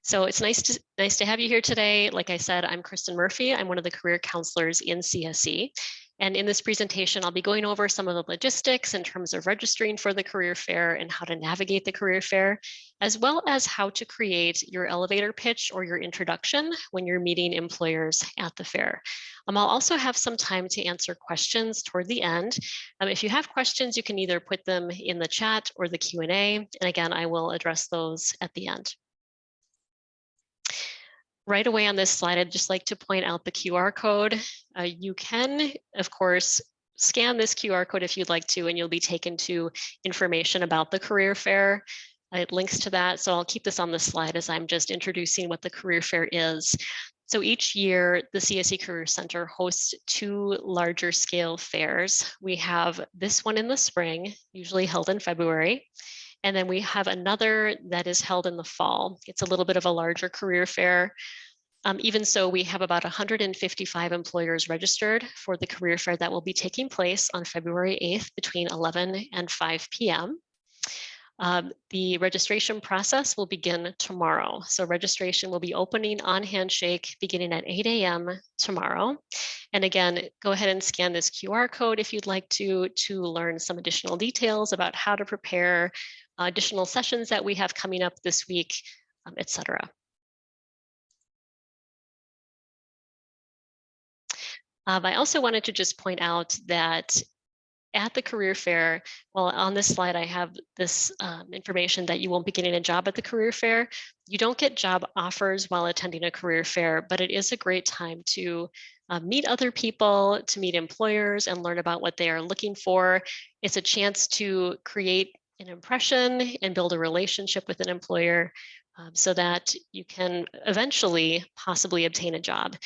So it's nice to have you here today. Like I said, I'm Kristen Murphy. I'm one of the career counselors in CSE. And in this presentation, I'll be going over some of the logistics in terms of registering for the career fair and how to navigate the career fair, as well as how to create your elevator pitch or your introduction when you're meeting employers at the fair. I'll also have some time to answer questions toward the end. If you have questions, you can either put them in the chat or the Q&A. And again, I will address those at the end. Right away on this slide, I'd just like to point out the QR code. You can, of course, scan this QR code if you'd like to, and you'll be taken to information about the career fair. It links to that, so I'll keep this on the slide as I'm just introducing what the career fair is. So each year, the CSE Career Center hosts 2 larger scale fairs. We have this one in the spring, usually held in February. And then we have another that is held in the fall. It's a little bit of a larger career fair. Even so, we have about 155 employers registered for the career fair that will be taking place on February 8th between 11 and 5 p.m. The registration process will begin tomorrow. So registration will be opening on Handshake beginning at 8 a.m. tomorrow. And again, go ahead and scan this QR code if you'd like to learn some additional details about how to prepare, additional sessions that we have coming up this week, etc. I also wanted to just point out that at the career fair, well, on this slide, I have this information that you won't be getting a job at the career fair. You don't get job offers while attending a career fair, but it is a great time to meet other people, to meet employers and learn about what they are looking for. It's a chance to create an impression and build a relationship with an employer so that you can eventually possibly obtain a job.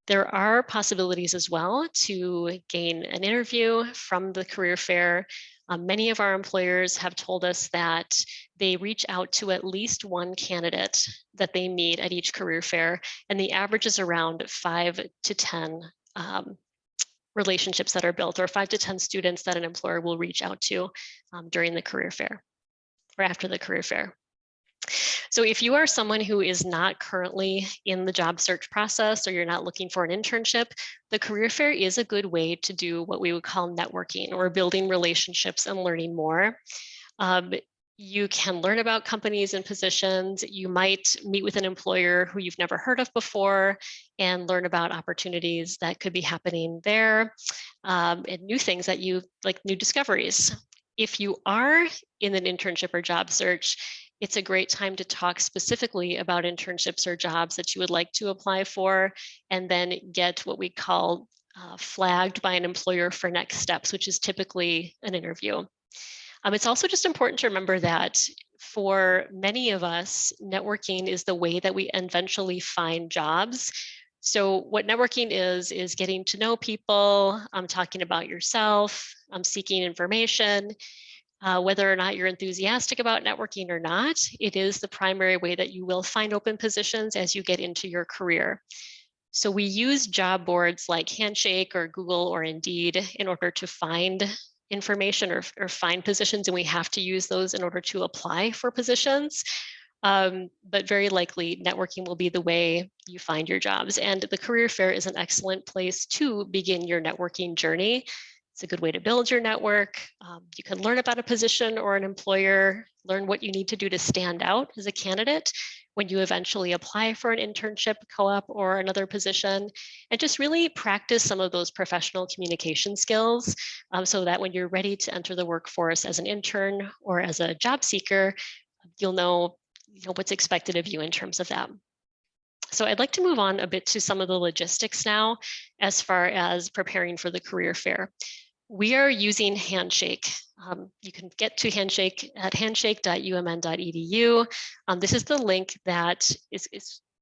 There are possibilities as well to gain an interview from the career fair. Many of our employers have told us that they reach out to at least one candidate that they meet at each career fair, and the average is around 5 to 10 relationships that are built, or 5 to 10 students that an employer will reach out to during the career fair or after the career fair. So if you are someone who is not currently in the job search process or you're not looking for an internship, the career fair is a good way to do what we would call networking or building relationships and learning more. You can learn about companies and positions. You might meet with an employer who you've never heard of before and learn about opportunities that could be happening there and new things that you like, new discoveries. If you are in an internship or job search, it's a great time to talk specifically about internships or jobs that you would like to apply for, and then get what we call flagged by an employer for next steps, which is typically an interview. It's also just important to remember that for many of us, networking is the way that we eventually find jobs. So what networking is getting to know people, talking about yourself, seeking information. Whether or not you're enthusiastic about networking or not, it is the primary way that you will find open positions as you get into your career. So we use job boards like Handshake or Google or Indeed in order to find information or find positions, and we have to use those in order to apply for positions. But very likely networking will be the way you find your jobs. And the career fair is an excellent place to begin your networking journey. It's a good way to build your network. You can learn about a position or an employer, learn what you need to do to stand out as a candidate when you eventually apply for an internship, co-op, or another position, and just really practice some of those professional communication skills so that when you're ready to enter the workforce as an intern or as a job seeker, you'll know what's expected of you in terms of that. So I'd like to move on a bit to some of the logistics now as far as preparing for the career fair. We are using Handshake. You can get to Handshake at handshake.umn.edu. This is the link that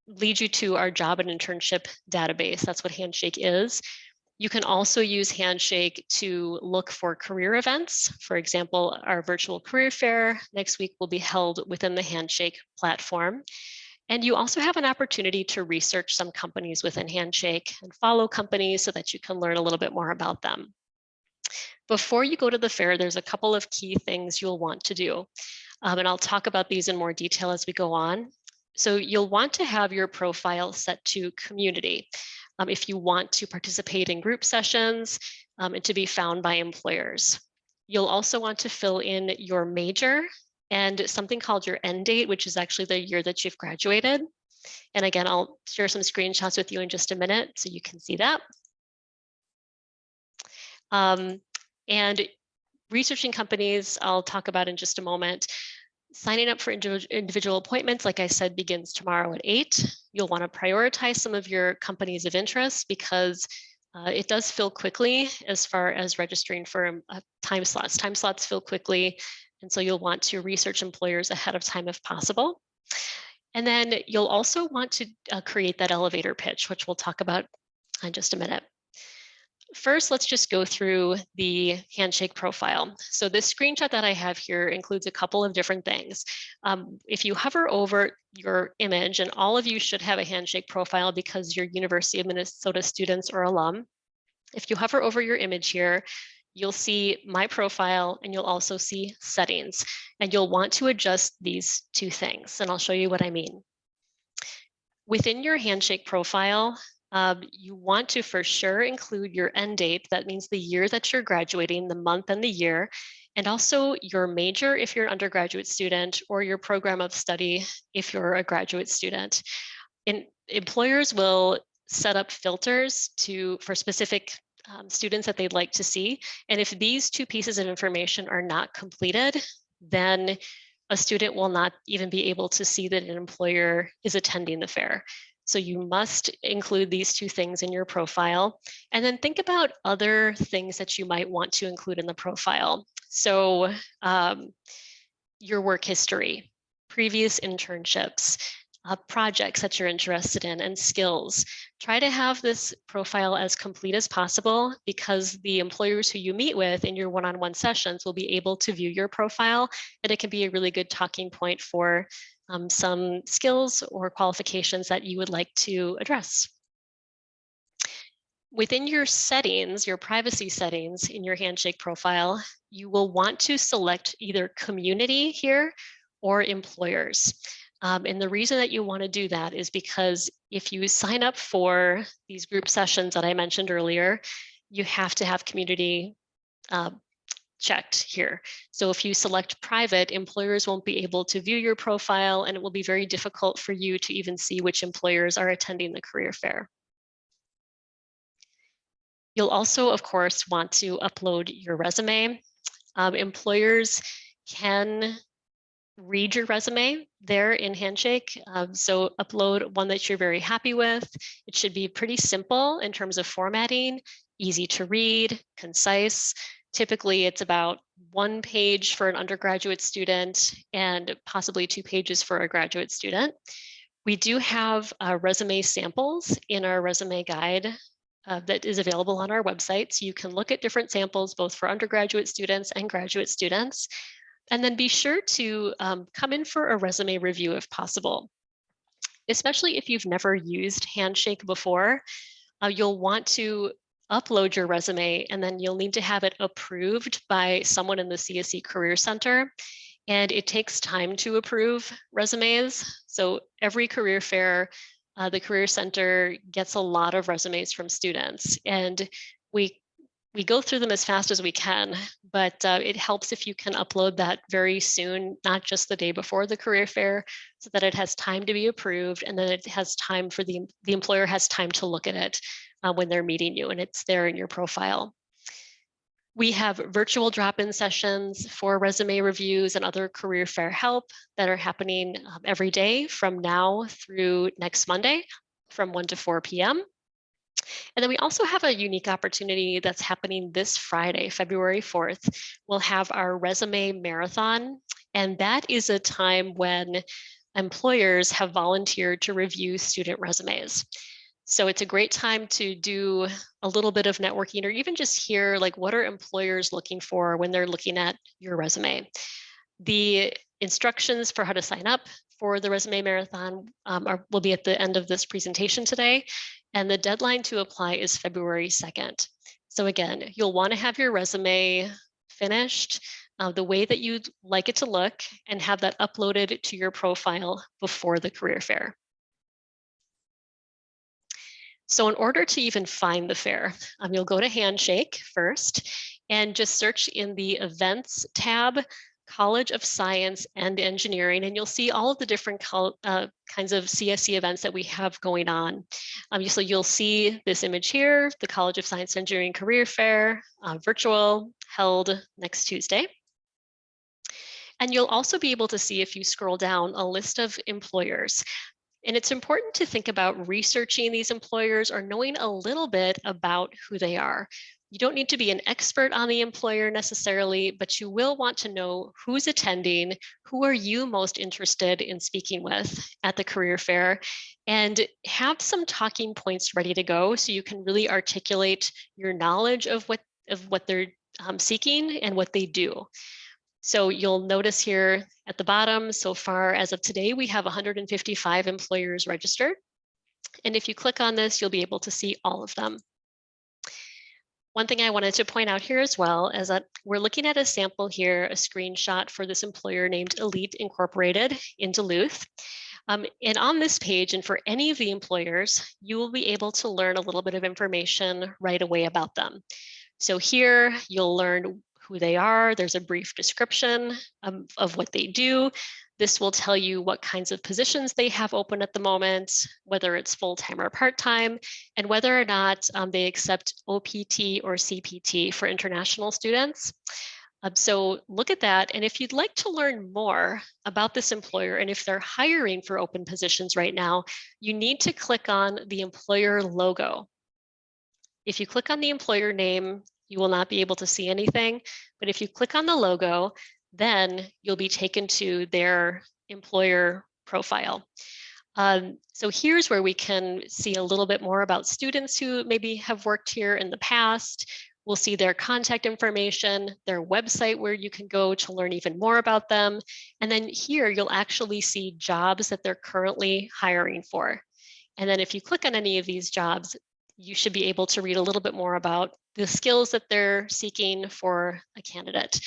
leads you to our job and internship database. That's what Handshake is. You can also use Handshake to look for career events. For example, our virtual career fair next week will be held within the Handshake platform. And you also have an opportunity to research some companies within Handshake and follow companies so that you can learn a little bit more about them. Before you go to the fair, there's a couple of key things you'll want to do. And I'll talk about these in more detail as we go on. So you'll want to have your profile set to community if you want to participate in group sessions and to be found by employers. You'll also want to fill in your major and something called your end date, which is actually the year that you've graduated. And again, I'll share some screenshots with you in just a minute so you can see that. And researching companies, I'll talk about in just a moment. Signing up for individual appointments, like I said, begins tomorrow at 8. You'll want to prioritize some of your companies of interest because it does fill quickly as far as registering for time slots. Time slots fill quickly, and so you'll want to research employers ahead of time if possible. And then you'll also want to create that elevator pitch, which we'll talk about in just a minute. First, let's just go through the handshake profile. So this screenshot that I have here includes a couple of different things. If you hover over your image, and all of you should have a handshake profile because you're University of Minnesota students or alum. If you hover over your image here, you'll see my profile and you'll also see settings. And you'll want to adjust these two things, and I'll show you what I mean. Within your handshake profile, you want to for sure include your end date. That means the year that you're graduating, the month and the year, and also your major if you're an undergraduate student, or your program of study if you're a graduate student. Employers will set up filters for specific students that they'd like to see. And if these two pieces of information are not completed, then a student will not even be able to see that an employer is attending the fair. So you must include these two things in your profile. And then think about other things that you might want to include in the profile. So your work history, previous internships, projects that you're interested in, and skills. Try to have this profile as complete as possible because the employers who you meet with in your one-on-one sessions will be able to view your profile, and it can be a really good talking point for some skills or qualifications that you would like to address. Within your settings, your privacy settings in your handshake profile, you will want to select either community here or employers. And the reason that you want to do that is because if you sign up for these group sessions that I mentioned earlier, you have to have community checked here. So if you select private, employers won't be able to view your profile, and it will be very difficult for you to even see which employers are attending the career fair. You'll also, of course, want to upload your resume. Employers can read your resume there in Handshake. So upload one that you're very happy with. It should be pretty simple in terms of formatting, easy to read, concise. Typically, it's about 1 page for an undergraduate student and possibly 2 pages for a graduate student. We do have resume samples in our resume guide that is available on our website. So you can look at different samples, both for undergraduate students and graduate students. And then be sure to come in for a resume review if possible. Especially if you've never used Handshake before, you'll want to upload your resume, and then you'll need to have it approved by someone in the CSE Career Center. And it takes time to approve resumes. So every career fair, the Career Center gets a lot of resumes from students, and we go through them as fast as we can, but it helps if you can upload that very soon, not just the day before the career fair, so that it has time to be approved, and then it has time for the employer has time to look at it when they're meeting you, and it's there in your profile. We have virtual drop-in sessions for resume reviews and other career fair help that are happening every day from now through next Monday from 1 to 4 p.m. And then we also have a unique opportunity that's happening this Friday, February 4th. We'll have our resume marathon, and that is a time when employers have volunteered to review student resumes. So it's a great time to do a little bit of networking, or even just hear, like, what are employers looking for when they're looking at your resume. The instructions for how to sign up for the resume marathon will be at the end of this presentation today, and the deadline to apply is February 2nd. So again, you'll want to have your resume finished the way that you'd like it to look, and have that uploaded to your profile before the career fair. So in order to even find the fair, you'll go to Handshake first and just search in the Events tab, College of Science and Engineering, and you'll see all of the different kinds of CSE events that we have going on. So you'll see this image here, the College of Science and Engineering Career Fair, virtual, held next Tuesday. And you'll also be able to see, if you scroll down, a list of employers. And it's important to think about researching these employers or knowing a little bit about who they are. You don't need to be an expert on the employer necessarily, but you will want to know who's attending, who are you most interested in speaking with at the career fair, and have some talking points ready to go so you can really articulate your knowledge of what they're seeking and what they do. So you'll notice here at the bottom, so far as of today, we have 155 employers registered. And if you click on this, you'll be able to see all of them. One thing I wanted to point out here as well is that we're looking at a sample here, a screenshot for this employer named Elite Incorporated in Duluth. And on this page, and for any of the employers, you will be able to learn a little bit of information right away about them. So here you'll learn who they are. There's a brief description of what they do. This will tell you what kinds of positions they have open at the moment, whether it's full-time or part-time, and whether or not they accept OPT or CPT for international students. So look at that. And if you'd like to learn more about this employer and if they're hiring for open positions right now, you need to click on the employer logo. If you click on the employer name, you will not be able to see anything. But if you click on the logo, then you'll be taken to their employer profile. So here's where we can see a little bit more about students who maybe have worked here in the past. We'll see their contact information, their website where you can go to learn even more about them. And then here you'll actually see jobs that they're currently hiring for. And then if you click on any of these jobs, you should be able to read a little bit more about the skills that they're seeking for a candidate.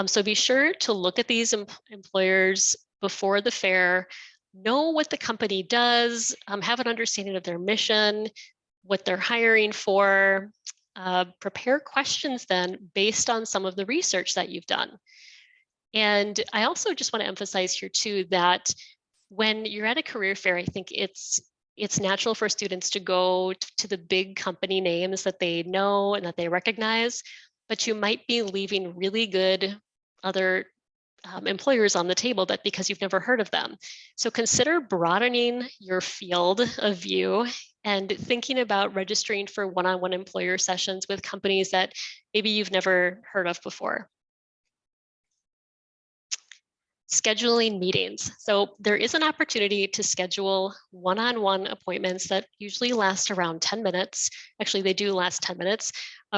So be sure to look at these employers before the fair, know what the company does, have an understanding of their mission, what they're hiring for, prepare questions then based on some of the research that you've done. And I also just want to emphasize here too that when you're at a career fair, I think it's natural for students to go to the big company names that they know and that they recognize, but you might be leaving really good other employers on the table, but because you've never heard of them. So consider broadening your field of view and thinking about registering for one-on-one employer sessions with companies that maybe you've never heard of before. Scheduling meetings. So there is an opportunity to schedule one-on-one appointments that usually last around 10 minutes. Actually, they do last 10 minutes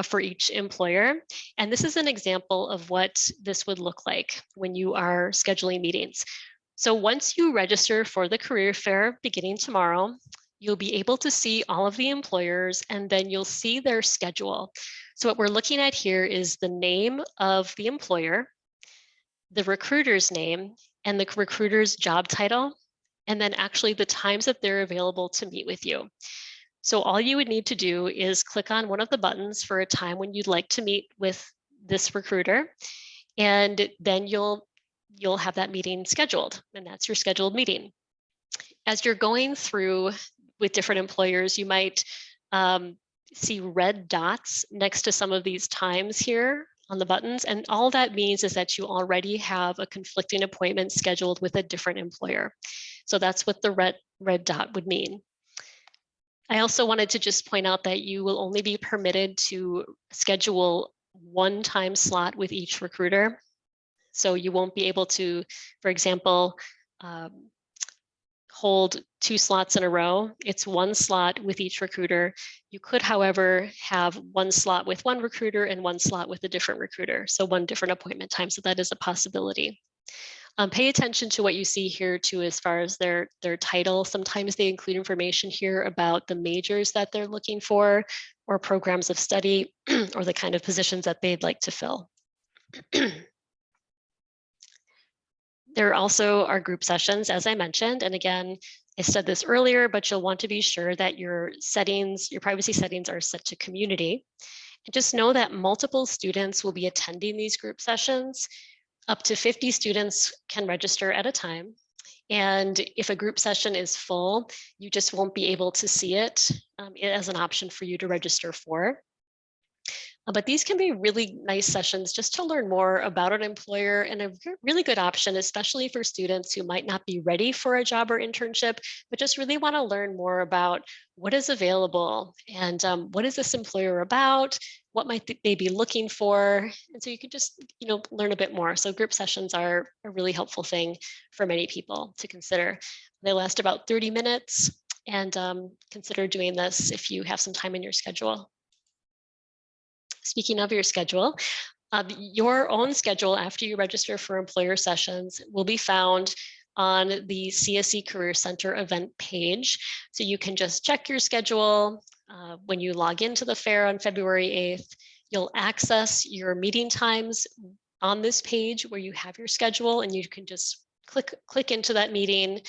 for each employer. And this is an example of what this would look like when you are scheduling meetings. So once you register for the career fair beginning tomorrow, you'll be able to see all of the employers and then you'll see their schedule. So what we're looking at here is the name of the employer, the recruiter's name, and the recruiter's job title, and then actually the times that they're available to meet with you. So all you would need to do is click on one of the buttons for a time when you'd like to meet with this recruiter, and then you'll have that meeting scheduled, and that's your scheduled meeting. As you're going through with different employers, you might see red dots next to some of these times here on the buttons. And all that means is that you already have a conflicting appointment scheduled with a different employer. So that's what the red dot would mean. I also wanted to just point out that you will only be permitted to schedule one time slot with each recruiter. So you won't be able to, for example, hold 2 slots in a row. It's 1 slot with each recruiter. You could, however, have 1 slot with one recruiter and 1 slot with a different recruiter. So 1 different appointment time. So that is a possibility. Pay attention to what you see here too, as far as their title. Sometimes they include information here about the majors that they're looking for, or programs of study, or the kind of positions that they'd like to fill. There also are group sessions, as I mentioned. And again, I said this earlier, but you'll want to be sure that your settings, your privacy settings are set to community. And just know that multiple students will be attending these group sessions. Up to 50 students can register at a time. And if a group session is full, you just won't be able to see it as an option for you to register for. But these can be really nice sessions just to learn more about an employer, and a really good option, especially for students who might not be ready for a job or internship, but just really want to learn more about what is available and what is this employer about, what might they be looking for. And so you can just, learn a bit more. So group sessions are a really helpful thing for many people to consider. They last about 30 minutes, and consider doing this if you have some time in your schedule. Speaking of your schedule, your own schedule after you register for employer sessions will be found on the CSE Career Center event page. So you can just check your schedule. When you log into the fair on February 8th, you'll access your meeting times on this page where you have your schedule, and you can just click into that meeting.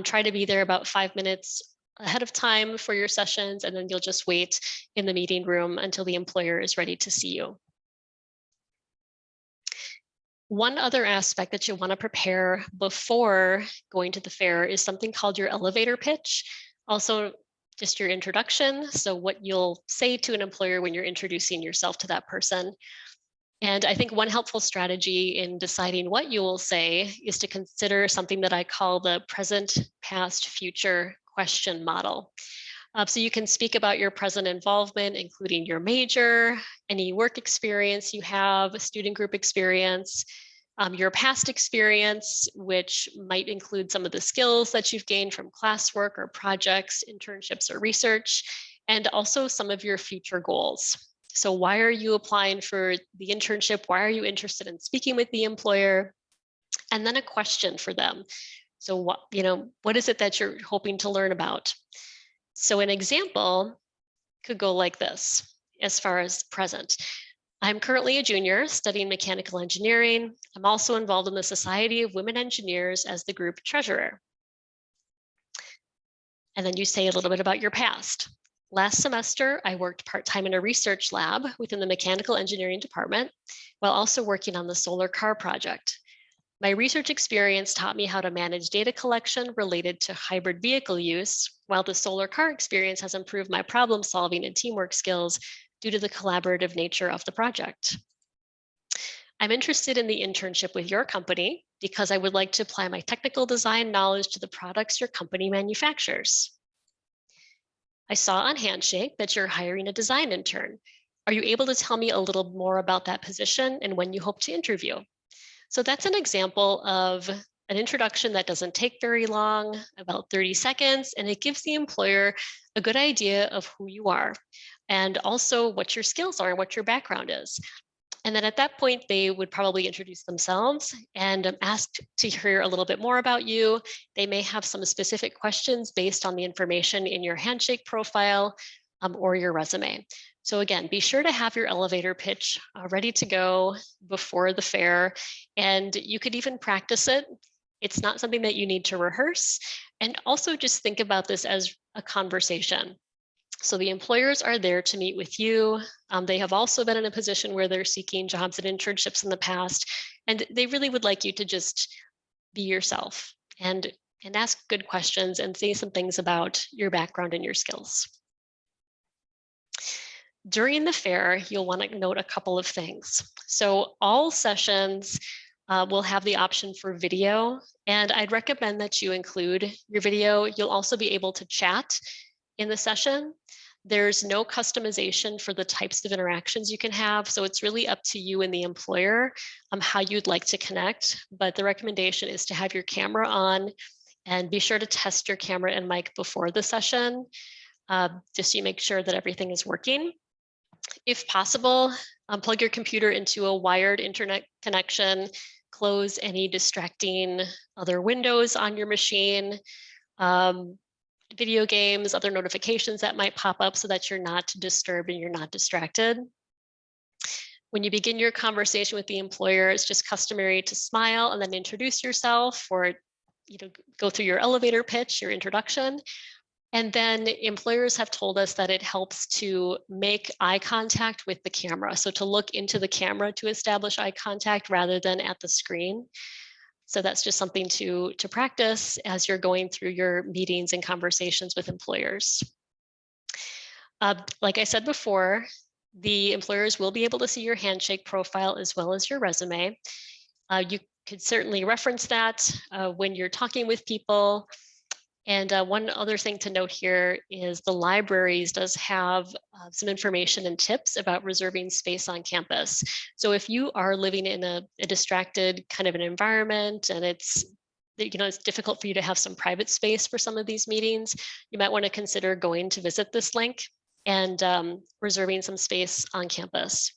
Try to be there about 5 minutes ahead of time for your sessions, and then you'll just wait in the meeting room until the employer is ready to see you. One other aspect that you'll want to prepare before going to the fair is something called your elevator pitch. Also, just your introduction. So what you'll say to an employer when you're introducing yourself to that person. And I think one helpful strategy in deciding what you will say is to consider something that I call the present, past, future question model. So you can speak about your present involvement, including your major, any work experience you have, student group experience, your past experience, which might include some of the skills that you've gained from classwork or projects, internships, or research, and also some of your future goals. So why are you applying for the internship? Why are you interested in speaking with the employer? And then a question for them. So what is it that you're hoping to learn about? So an example could go like this as far as present. I'm currently a junior studying mechanical engineering. I'm also involved in the Society of Women Engineers as the group treasurer. And then you say a little bit about your past. Last semester, I worked part-time in a research lab within the mechanical engineering department, while also working on the solar car project. My research experience taught me how to manage data collection related to hybrid vehicle use, while the solar car experience has improved my problem solving and teamwork skills due to the collaborative nature of the project. I'm interested in the internship with your company because I would like to apply my technical design knowledge to the products your company manufactures. I saw on Handshake that you're hiring a design intern. Are you able to tell me a little more about that position and when you hope to interview? So that's an example of an introduction that doesn't take very long, about 30 seconds, and it gives the employer a good idea of who you are and also what your skills are and what your background is. And then at that point, they would probably introduce themselves and ask to hear a little bit more about you. They may have some specific questions based on the information in your Handshake profile or your resume. So again, be sure to have your elevator pitch ready to go before the fair, and you could even practice it. It's not something that you need to rehearse. And also just think about this as a conversation. So the employers are there to meet with you. They have also been in a position where they're seeking jobs and internships in the past, and they really would like you to just be yourself and ask good questions and say some things about your background and your skills. During the fair, you'll want to note a couple of things. So all sessions will have the option for video, and I'd recommend that you include your video. You'll also be able to chat in the session. There's no customization for the types of interactions you can have, so it's really up to you and the employer how you'd like to connect. But the recommendation is to have your camera on and be sure to test your camera and mic before the session, just to make sure that everything is working. If possible, plug your computer into a wired internet connection, close any distracting other windows on your machine, video games, other notifications that might pop up so that you're not disturbed and you're not distracted. When you begin your conversation with the employer, it's just customary to smile and then introduce yourself, or go through your elevator pitch, your introduction. And then employers have told us that it helps to make eye contact with the camera. So to look into the camera to establish eye contact rather than at the screen. So that's just something to practice as you're going through your meetings and conversations with employers. Like I said before, the employers will be able to see your handshake profile as well as your resume. You could certainly reference that when you're talking with people. And one other thing to note here is the libraries does have some information and tips about reserving space on campus. So if you are living in a distracted kind of an environment and it's difficult for you to have some private space for some of these meetings, you might want to consider going to visit this link and reserving some space on campus.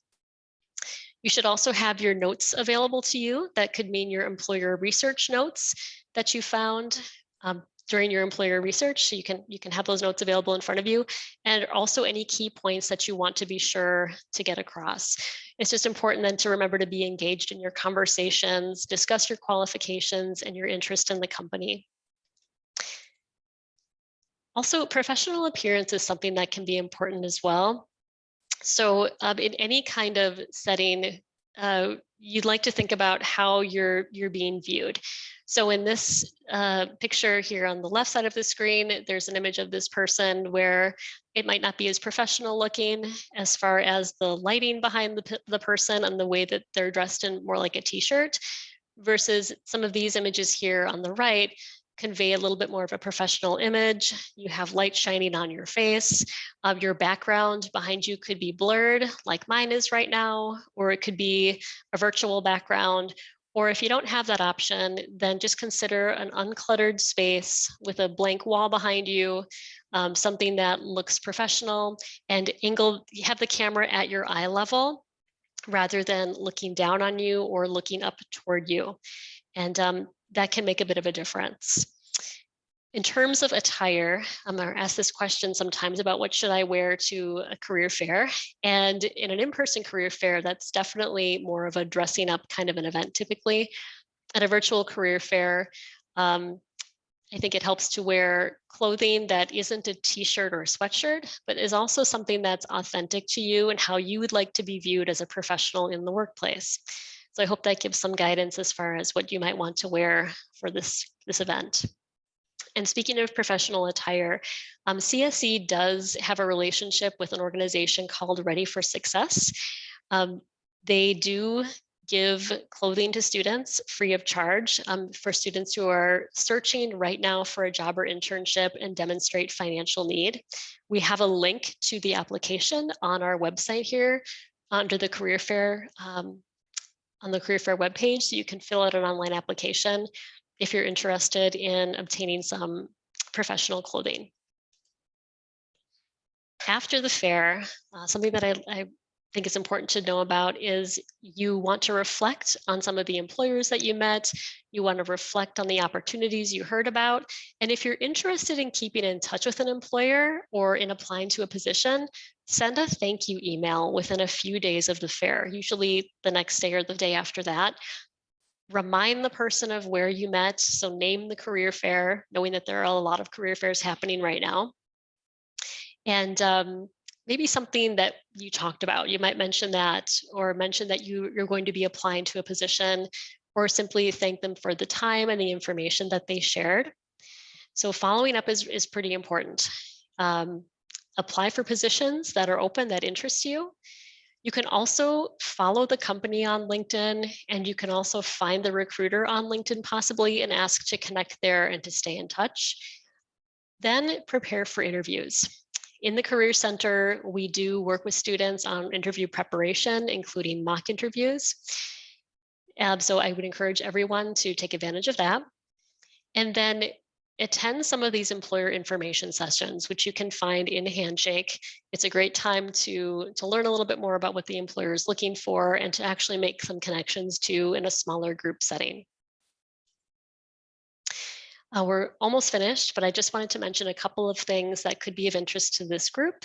You should also have your notes available to you. That could mean your employer research notes that you found during your employer research. So you can have those notes available in front of you, and also any key points that you want to be sure to get across. It's just important then to remember to be engaged in your conversations, discuss your qualifications and your interest in the company. Also, professional appearance is something that can be important as well. So in any kind of setting, you'd like to think about how you're being viewed. So in this picture here on the left side of the screen, there's an image of this person where it might not be as professional looking as far as the lighting behind the person and the way that they're dressed in more like a t-shirt, versus some of these images here on the right convey a little bit more of a professional image. You have light shining on your face. Your background behind you could be blurred like mine is right now, or it could be a virtual background. Or if you don't have that option, then just consider an uncluttered space with a blank wall behind you, something that looks professional, and have the camera at your eye level rather than looking down on you or looking up toward you. And that can make a bit of a difference. In terms of attire, I'm asked this question sometimes about what should I wear to a career fair. And in an in-person career fair, that's definitely more of a dressing up kind of an event typically. At a virtual career fair, I think it helps to wear clothing that isn't a t-shirt or a sweatshirt, but is also something that's authentic to you and how you would like to be viewed as a professional in the workplace. So I hope that gives some guidance as far as what you might want to wear for this event. And speaking of professional attire, CSE does have a relationship with an organization called Ready for Success. They do give clothing to students free of charge for students who are searching right now for a job or internship and demonstrate financial need. We have a link to the application on our website here under the career fair, on the career fair webpage, so you can fill out an online application if you're interested in obtaining some professional clothing. After the fair, something that I think is important to know about is you want to reflect on some of the employers that you met. You want to reflect on the opportunities you heard about. And if you're interested in keeping in touch with an employer or in applying to a position, send a thank you email within a few days of the fair, usually the next day or the day after that. Remind the person of where you met. So name the career fair, knowing that there are a lot of career fairs happening right now. And maybe something that you talked about. You might mention that, or mention that you're going to be applying to a position, or simply thank them for the time and the information that they shared. So following up is pretty important. Apply for positions that are open that interest you. You can also follow the company on LinkedIn, and you can also find the recruiter on LinkedIn possibly and ask to connect there and to stay in touch. Then prepare for interviews. In the Career Center, we do work with students on interview preparation, including mock interviews. So I would encourage everyone to take advantage of that. And then attend some of these employer information sessions, which you can find in Handshake. It's a great time to learn a little bit more about what the employer is looking for and to actually make some connections too in a smaller group setting. We're almost finished, but I just wanted to mention a couple of things that could be of interest to this group.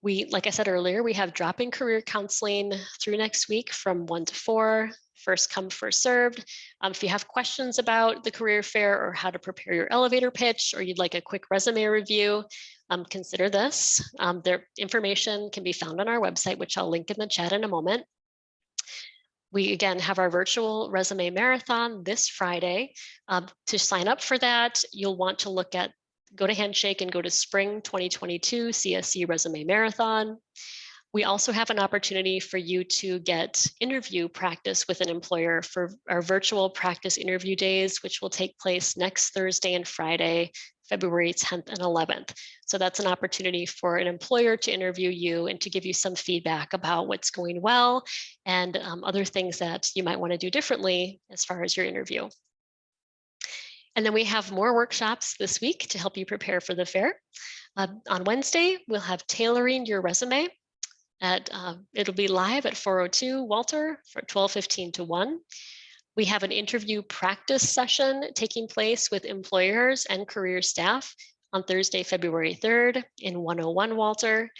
Like I said earlier, we have drop-in career counseling through next week from 1 to 4, first come, first served. If you have questions about the career fair or how to prepare your elevator pitch, or you'd like a quick resume review, consider this. Their information can be found on our website, which I'll link in the chat in a moment. We again have our virtual resume marathon this Friday. To sign up for that, you'll want to go to Handshake and go to Spring 2022 CSE Resume Marathon. We also have an opportunity for you to get interview practice with an employer for our virtual practice interview days, which will take place next Thursday and Friday, February 10th and 11th. So that's an opportunity for an employer to interview you and to give you some feedback about what's going well and other things that you might want to do differently as far as your interview. And then we have more workshops this week to help you prepare for the fair. On Wednesday, we'll have tailoring your resume. It'll be live at 4:02 Walter for 12:15 to 1. We have an interview practice session taking place with employers and career staff on Thursday, February 3rd in 101 Walter.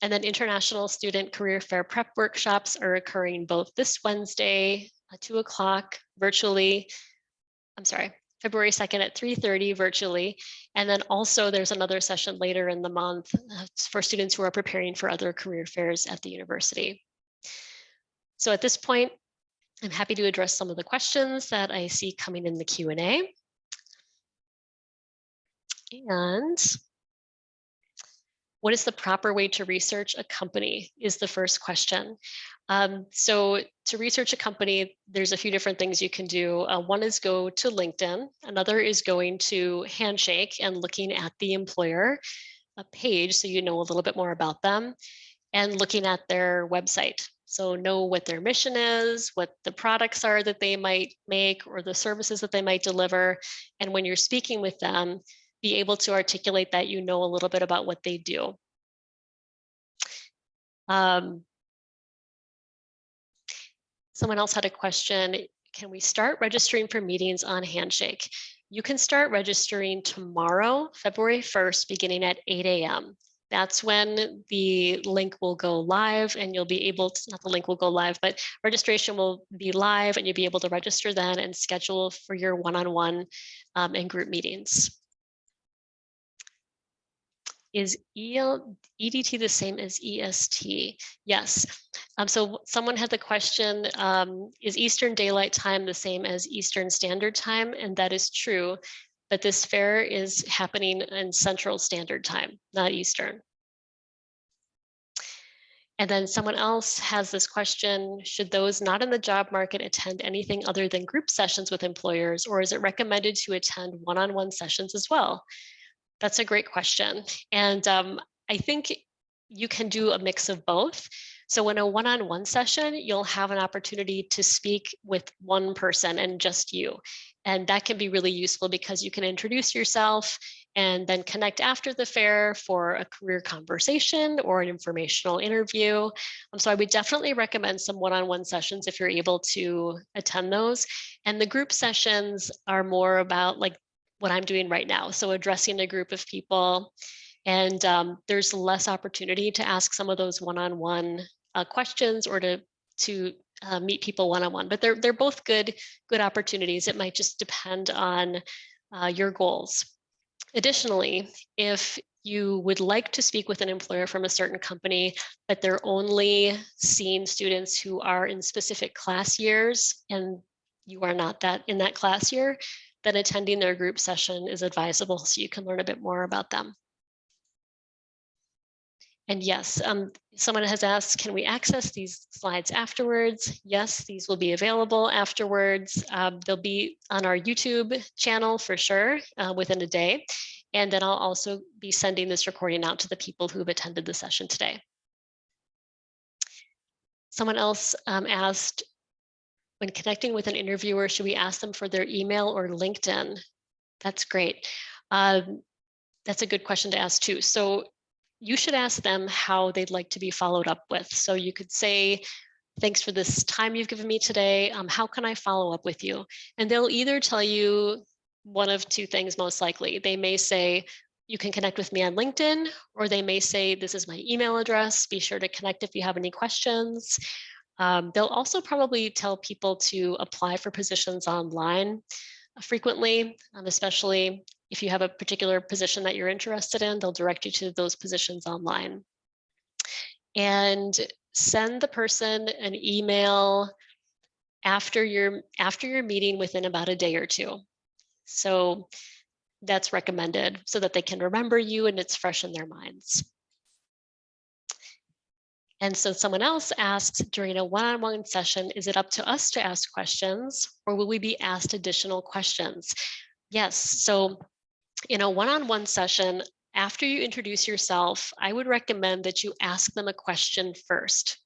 And then International Student Career Fair prep workshops are occurring both this Wednesday at 2 o'clock virtually. February 2nd at 3:30 virtually. And then also there's another session later in the month for students who are preparing for other career fairs at the university. So at this point, I'm happy to address some of the questions that I see coming in the Q&A. And what is the proper way to research a company is the first question. So to research a company, there's a few different things you can do. One is go to LinkedIn. Another is going to Handshake and looking at the employer page so you know a little bit more about them, and looking at their website. So know what their mission is, what the products are that they might make or the services that they might deliver. And when you're speaking with them, be able to articulate that you know a little bit about what they do. Someone else had a question. Can we start registering for meetings on Handshake? You can start registering tomorrow, February 1st, beginning at 8 a.m. That's when the link will go live and you'll be able to, not the link will go live, but registration will be live and you'll be able to register then and schedule for your one-on-one and group meetings. Is EDT the same as EST? Yes. So someone had the question, is Eastern Daylight Time the same as Eastern Standard Time? And that is true, but this fair is happening in Central Standard Time, not Eastern. And then someone else has this question, should those not in the job market attend anything other than group sessions with employers, or is it recommended to attend one-on-one sessions as well? That's a great question. And I think you can do a mix of both. So in a one-on-one session, you'll have an opportunity to speak with one person and just you. And that can be really useful because you can introduce yourself and then connect after the fair for a career conversation or an informational interview. So I would definitely recommend some one-on-one sessions if you're able to attend those. And the group sessions are more about like what I'm doing right now. So addressing a group of people, and there's less opportunity to ask some of those one-on-one questions or to meet people one-on-one, but they're both good opportunities. It might just depend on your goals. Additionally, if you would like to speak with an employer from a certain company, but they're only seeing students who are in specific class years and you are not in that class year, then attending their group session is advisable so you can learn a bit more about them. And yes, someone has asked, can we access these slides afterwards? Yes, these will be available afterwards. They'll be on our YouTube channel for sure within a day. And then I'll also be sending this recording out to the people who've attended the session today. Someone else asked, when connecting with an interviewer, should we ask them for their email or LinkedIn? That's great. That's a good question to ask too. So you should ask them how they'd like to be followed up with. So you could say, thanks for this time you've given me today. How can I follow up with you? And they'll either tell you one of two things most likely. They may say, you can connect with me on LinkedIn, or they may say, this is my email address. Be sure to connect if you have any questions. They'll also probably tell people to apply for positions online frequently, especially if you have a particular position that you're interested in, they'll direct you to those positions online. And send the person an email after your meeting within about a day or two. So that's recommended so that they can remember you and it's fresh in their minds. And so someone else asked during a one-on-one session, is it up to us to ask questions or will we be asked additional questions? Yes, so in a one-on-one session, after you introduce yourself, I would recommend that you ask them a question first.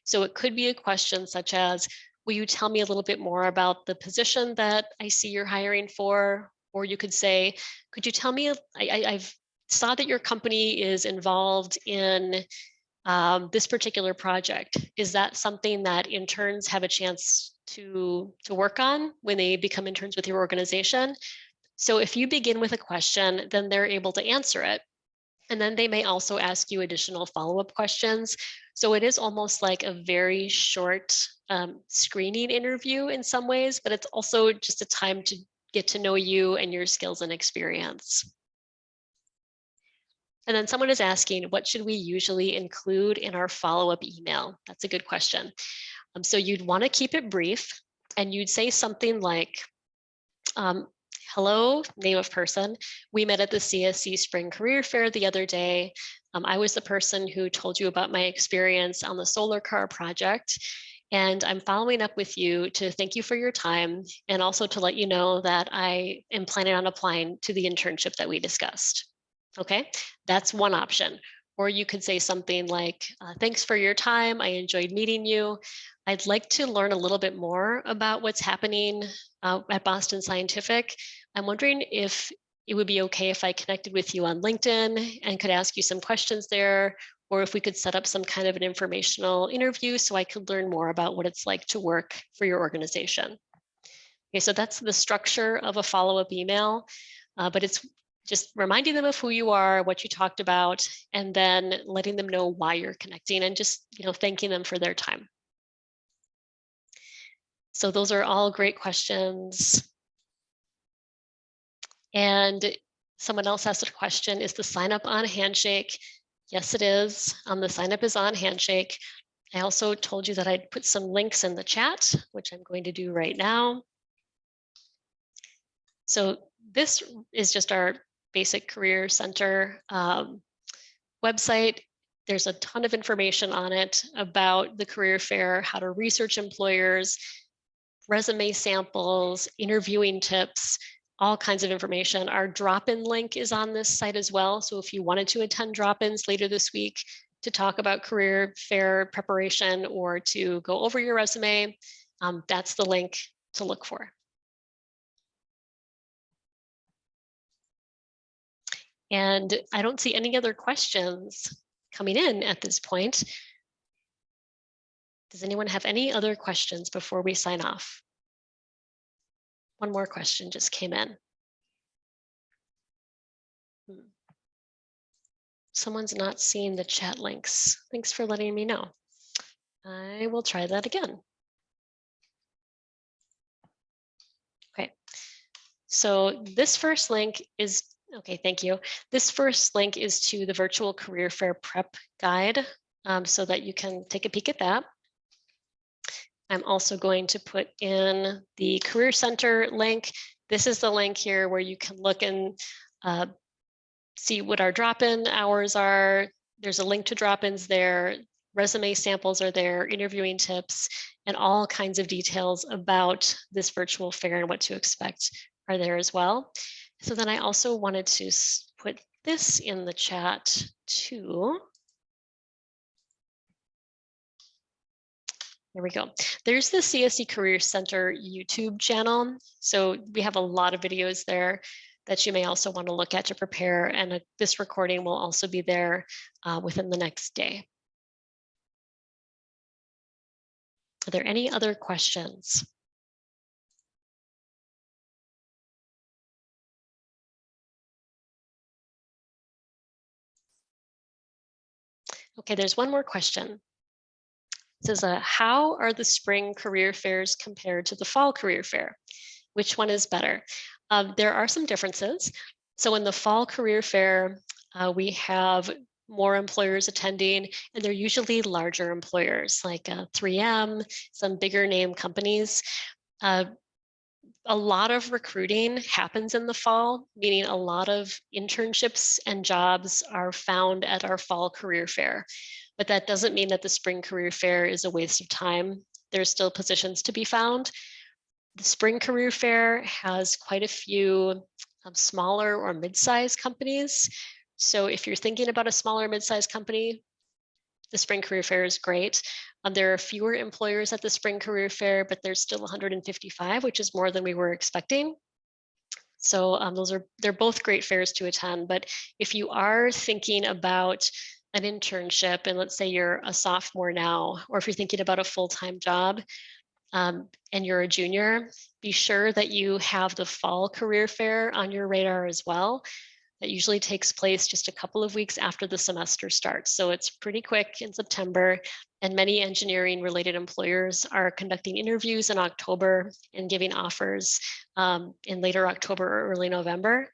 So it could be a question such as, will you tell me a little bit more about the position that I see you're hiring for? Or you could say, could you tell me, I've saw that your company is involved in this particular project. Is that something that interns have a chance to work on when they become interns with your organization? So if you begin with a question, then they're able to answer it. And then they may also ask you additional follow-up questions. So it is almost like a very short screening interview in some ways, but it's also just a time to get to know you and your skills and experience. And then someone is asking, what should we usually include in our follow-up email? That's a good question. So you'd want to keep it brief and you'd say something like, hello, name of person. We met at the CSE Spring Career Fair the other day. I was the person who told you about my experience on the solar car project. And I'm following up with you to thank you for your time and also to let you know that I am planning on applying to the internship that we discussed. Okay, that's one option. Or you could say something like, thanks for your time. I enjoyed meeting you. I'd like to learn a little bit more about what's happening at Boston Scientific. I'm wondering if it would be okay if I connected with you on LinkedIn and could ask you some questions there, or if we could set up some kind of an informational interview so I could learn more about what it's like to work for your organization. Okay, so that's the structure of a follow-up email, but it's just reminding them of who you are, what you talked about, and then letting them know why you're connecting and just, thanking them for their time. So those are all great questions. And someone else asked a question, is the sign up on Handshake? Yes, it is. The sign up is on Handshake. I also told you that I'd put some links in the chat, which I'm going to do right now. So this is just our basic career center website. There's a ton of information on it about the career fair, how to research employers, resume samples, interviewing tips, all kinds of information. Our drop-in link is on this site as well. So if you wanted to attend drop-ins later this week to talk about career fair preparation or to go over your resume, that's the link to look for. And I don't see any other questions coming in at this point. Does anyone have any other questions before we sign off? One more question just came in. Someone's not seeing the chat links. Thanks for letting me know. I will try that again. Okay, so this first link is, okay, thank you. This first link is to the virtual career fair prep guide so that you can take a peek at that. I'm also going to put in the Career Center link. This is the link here where you can look and see what our drop-in hours are. There's a link to drop-ins there. Resume samples are there, interviewing tips, and all kinds of details about this virtual fair and what to expect are there as well. So then I also wanted to put this in the chat too. There we go. There's the CSE Career Center YouTube channel. So we have a lot of videos there that you may also want to look at to prepare. And this recording will also be there within the next day. Are there any other questions? Okay, there's one more question. It says, how are the spring career fairs compared to the fall career fair? Which one is better? There are some differences. So in the fall career fair, we have more employers attending, and they're usually larger employers like 3M, some bigger name companies. Uh, a lot of recruiting happens in the fall, meaning a lot of internships and jobs are found at our fall career fair. But that doesn't mean that the spring career fair is a waste of time. There's still positions to be found. The spring career fair has quite a few smaller or mid-sized companies. So if you're thinking about a smaller mid-sized company, the spring career fair is great. There are fewer employers at the spring career fair, but there's still 155, which is more than we were expecting. So they're both great fairs to attend. But if you are thinking about an internship, and let's say you're a sophomore now, or if you're thinking about a full-time job, and you're a junior, be sure that you have the fall career fair on your radar as well. That usually takes place just a couple of weeks after the semester starts. So it's pretty quick in September, and many engineering related employers are conducting interviews in October and giving offers in later October or early November.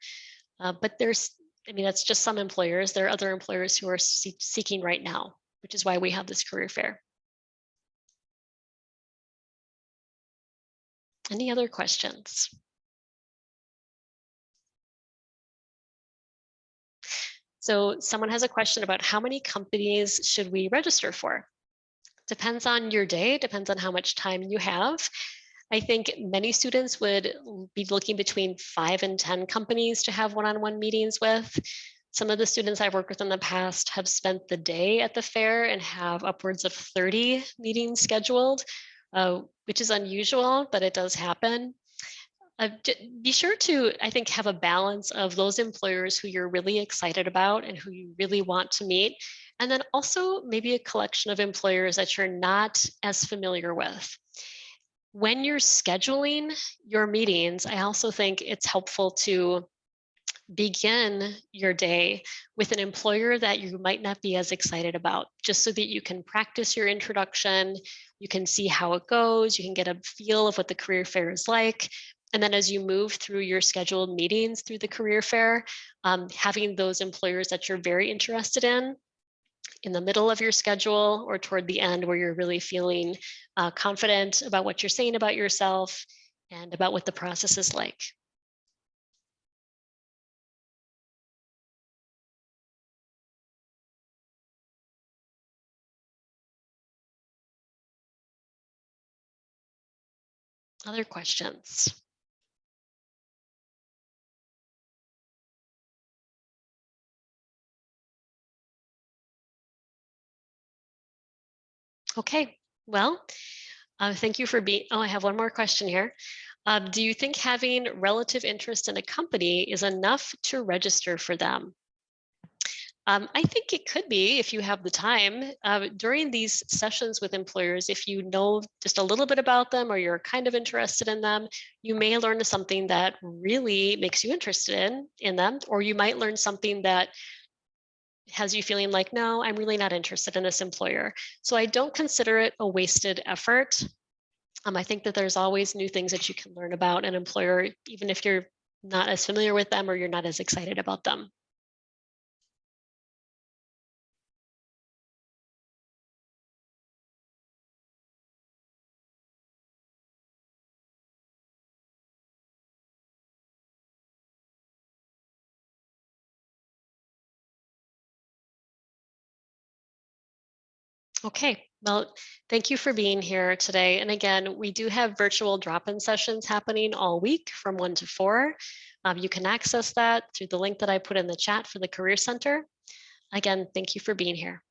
But that's just some employers. There are other employers who are seeking right now, which is why we have this career fair. Any other questions? So someone has a question about how many companies should we register for? Depends on your day, depends on how much time you have. I think many students would be looking between 5 and 10 companies to have one-on-one meetings with. Some of the students I've worked with in the past have spent the day at the fair and have upwards of 30 meetings scheduled, which is unusual, but it does happen. Be sure to, I think, have a balance of those employers who you're really excited about and who you really want to meet. And then also maybe a collection of employers that you're not as familiar with. When you're scheduling your meetings, I also think it's helpful to begin your day with an employer that you might not be as excited about, just so that you can practice your introduction, you can see how it goes, you can get a feel of what the career fair is like. And then as you move through your scheduled meetings through the career fair, having those employers that you're very interested in the middle of your schedule or toward the end where you're really feeling confident about what you're saying about yourself and about what the process is like. Other questions? Okay, well, thank you for being, oh, I have one more question here. Do you think having relative interest in a company is enough to register for them? I think it could be if you have the time. During these sessions with employers, if you know just a little bit about them or you're kind of interested in them, you may learn something that really makes you interested in them, or you might learn something that has you feeling like, no, I'm really not interested in this employer. So I don't consider it a wasted effort. I think that there's always new things that you can learn about an employer, even if you're not as familiar with them or you're not as excited about them. Okay, well, thank you for being here today. And again, we do have virtual drop-in sessions happening all week from 1 to 4. You can access that through the link that I put in the chat for the Career Center. Again, thank you for being here.